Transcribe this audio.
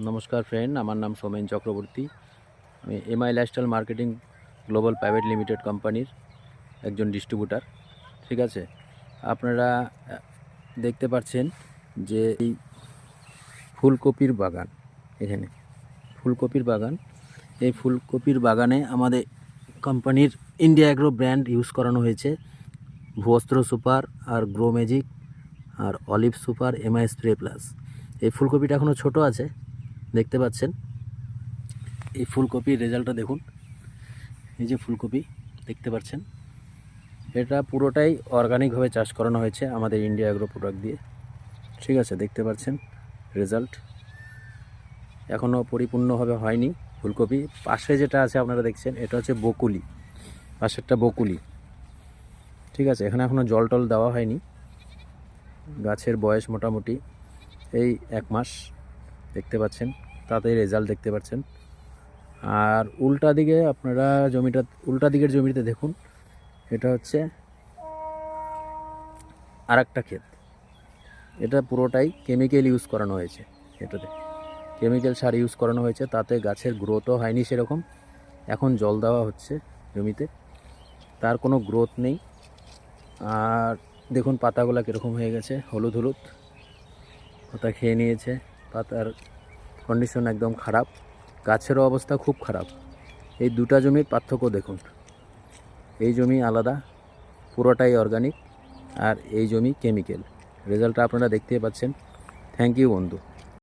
নমস্কার ফ্রেন্ড, আমার নাম সোমেন চক্রবর্তী। আমি MI lifestyle marketing global private limited কোম্পানির একজন ডিস্ট্রিবিউটার। ঠিক আছে, আপনারা দেখতে পাচ্ছেন যে এই ফুলকপির বাগান, এখানে ফুলকপির বাগান। এই ফুলকপির বাগানে আমাদের কোম্পানির ইন্ডিয়া অ্যাগ্রো ব্র্যান্ড ইউজ করানো হয়েছে। ভুয়স্ত্র সুপার আর গ্রো ম্যাজিক আর অলিভ সুপার এমআই স্প্রে প্লাস। এই ফুলকপিটা এখনও ছোট আছে, দেখতে পাচ্ছেন। এই ফুলকপির রেজাল্টটা দেখুন। এই যে ফুলকপি দেখতে পাচ্ছেন, এটা পুরোটাই অর্গানিকভাবে চাষ করানো হয়েছে আমাদের ইন্ডিয়া অ্যাগ্রো প্রোডাক্ট দিয়ে। ঠিক আছে, দেখতে পাচ্ছেন রেজাল্ট এখনও পরিপূর্ণভাবে হয়নি। ফুলকপি পাশে যেটা আছে আপনারা দেখছেন, এটা হচ্ছে বকুলি, পাশেরটা বকুলি। ঠিক আছে, এখানে এখনও জল টল দেওয়া হয়নি। গাছের বয়স মোটামুটি এই 1 মাস, দেখতে পাচ্ছেন, তাতেই রেজাল্ট দেখতে পাচ্ছেন। আর উল্টা দিকে আপনারা উল্টা দিকের জমিতে দেখুন, এটা হচ্ছে আরেকটা ক্ষেত। এটা পুরোটাই কেমিক্যাল ইউজ করানো হয়েছে, এটাতে কেমিক্যাল সার ইউজ করানো হয়েছে, তাতে গাছের গ্রোথও হয়নি সেরকম। এখন জল দেওয়া হচ্ছে জমিতে, তার কোনো গ্রোথ নেই। আর দেখুন পাতাগুলো কীরকম হয়ে গেছে, হলুদ হলুদ পাতা খেয়ে নিয়েছে। পাতার কন্ডিশন একদম খারাপ, গাছেরও অবস্থা খুব খারাপ। এই দুটা জমির পার্থক্য দেখুন। এই জমি আলাদা, পুরোটাই অর্গানিক, আর এই জমি কেমিক্যাল। রেজাল্টটা আপনারা দেখতেই পাচ্ছেন। থ্যাংক ইউ বন্ধু।